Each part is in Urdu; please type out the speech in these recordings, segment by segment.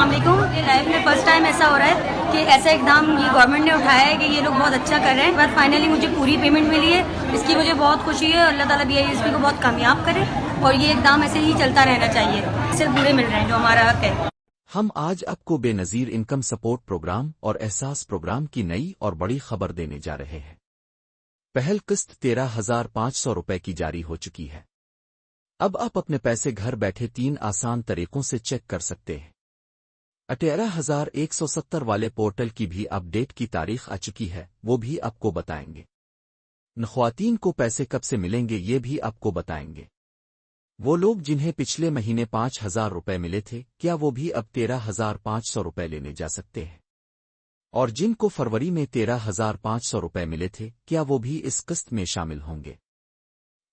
السلام علیکم. یہ لائف میں فرسٹ ٹائم ایسا ہو رہا ہے کہ ایسا اقدام یہ گورنمنٹ نے اٹھایا ہے کہ یہ لوگ بہت اچھا کر رہے ہیں. بٹ فائنلی مجھے پوری پیمنٹ ملی ہے, اس کی مجھے بہت خوشی ہے. اللہ تعالیٰ BISP کو بہت کامیاب کرے اور یہ اقدام ایسے ہی چلتا رہنا چاہیے. اس سے پورے مل رہے ہیں جو ہمارا حق ہے. ہم آج آپ کو بے نظیر انکم سپورٹ پروگرام اور احساس پروگرام کی نئی اور بڑی خبر دینے جا رہے ہیں. پہل قسط 13,500 روپے کی جاری ہو چکی ہے. اب آپ اپنے پیسے گھر بیٹھے 3 آسان طریقوں سے چیک کر سکتے ہیں. 13,170 والے پورٹل کی بھی اپ ڈیٹ کی تاریخ آ چکی ہے, وہ بھی آپ کو بتائیں گے. خواتین کو پیسے کب سے ملیں گے یہ بھی آپ کو بتائیں گے. وہ لوگ جنہیں پچھلے مہینے 5,000 روپے ملے تھے, کیا وہ بھی اب 13,500 روپے لینے جا سکتے ہیں؟ اور جن کو فروری میں 13,500 روپے ملے تھے, کیا وہ بھی اس قسط میں شامل ہوں گے؟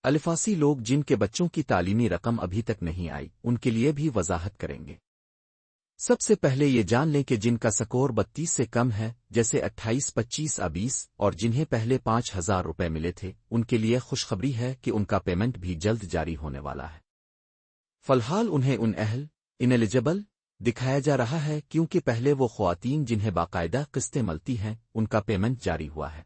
الفاسی لوگ جن کے بچوں کی تعلیمی رقم ابھی تک نہیں آئی, ان کے لیے بھی وضاحت کریں گے. سب سے پہلے یہ جان لیں کہ جن کا سکور 32 سے کم ہے, جیسے 28, 25, 20, اور جنہیں پہلے 5,000 روپے ملے تھے, ان کے لیے خوشخبری ہے کہ ان کا پیمنٹ بھی جلد جاری ہونے والا ہے. فی الحال انہیں انیلیجبل دکھایا جا رہا ہے, کیونکہ پہلے وہ خواتین جنہیں باقاعدہ قسطیں ملتی ہیں ان کا پیمنٹ جاری ہوا ہے.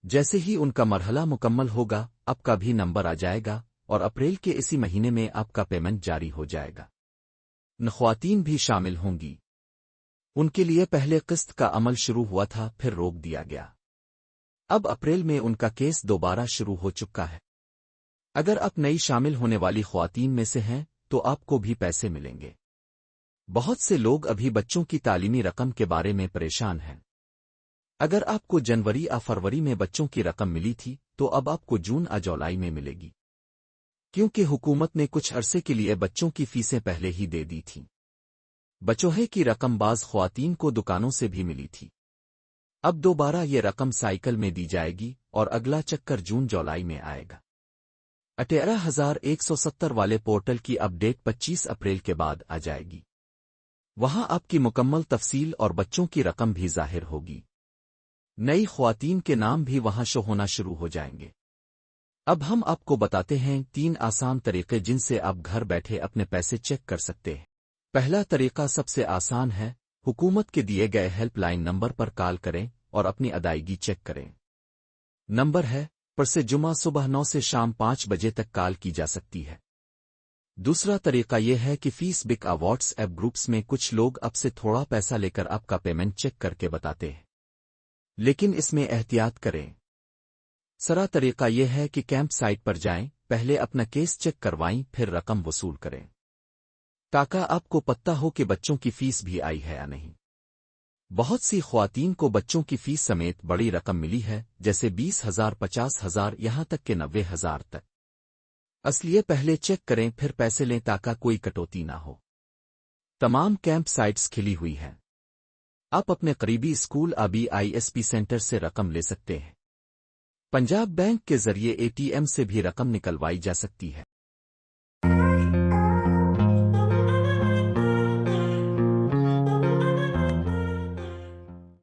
جیسے ہی ان کا مرحلہ مکمل ہوگا, آپ کا بھی نمبر آ جائے گا اور اپریل کے اسی مہینے میں آپ کا پیمنٹ جاری ہو جائے گا. خواتین بھی شامل ہوں گی. ان کے لیے پہلے قسط کا عمل شروع ہوا تھا, پھر روک دیا گیا. اب اپریل میں ان کا کیس دوبارہ شروع ہو چکا ہے. اگر آپ نئی شامل ہونے والی خواتین میں سے ہیں تو آپ کو بھی پیسے ملیں گے. بہت سے لوگ ابھی بچوں کی تعلیمی رقم کے بارے میں پریشان ہیں. اگر آپ کو جنوری یا فروری میں بچوں کی رقم ملی تھی تو اب آپ کو جون یا جولائی میں ملے گی, کیونکہ حکومت نے کچھ عرصے کے لیے بچوں کی فیسیں پہلے ہی دے دی تھیں. بچوہے کی رقم بعض خواتین کو دکانوں سے بھی ملی تھی. اب دوبارہ یہ رقم سائیکل میں دی جائے گی اور اگلا چکر جون جولائی میں آئے گا. 13,170 والے پورٹل کی اپ ڈیٹ 25 اپریل کے بعد آ جائے گی. وہاں آپ کی مکمل تفصیل اور بچوں کی رقم بھی ظاہر ہوگی. نئی خواتین کے نام بھی وہاں شو ہونا شروع ہو جائیں گے. اب ہم آپ کو بتاتے ہیں 3 آسان طریقے جن سے آپ گھر بیٹھے اپنے پیسے چیک کر سکتے ہیں. پہلا طریقہ سب سے آسان ہے, حکومت کے دیے گئے ہیلپ لائن نمبر پر کال کریں اور اپنی ادائیگی چیک کریں. نمبر ہے پر سے جمعہ صبح 9 سے شام 5 بجے تک کال کی جا سکتی ہے. دوسرا طریقہ یہ ہے کہ فیس بک واٹس ایپ گروپس میں کچھ لوگ اب سے تھوڑا پیسہ لے کر آپ کا پیمنٹ چیک کر کے بتاتے ہیں, لیکن اس میں احتیاط کریں. سرا طریقہ یہ ہے کہ کیمپ سائٹ پر جائیں, پہلے اپنا کیس چیک کروائیں, پھر رقم وصول کریں, تاکہ آپ کو پتہ ہو کہ بچوں کی فیس بھی آئی ہے یا نہیں. بہت سی خواتین کو بچوں کی فیس سمیت بڑی رقم ملی ہے, جیسے 20,000, 50,000, یہاں تک کہ 90,000 تک. اس لیے پہلے چیک کریں پھر پیسے لیں تاکہ کوئی کٹوتی نہ ہو. تمام کیمپ سائٹس کھلی ہوئی ہیں. آپ اپنے قریبی اسکول BISP سینٹر سے رقم لے سکتے ہیں. پنجاب بینک کے ذریعے ATM سے بھی رقم نکلوائی جا سکتی ہے.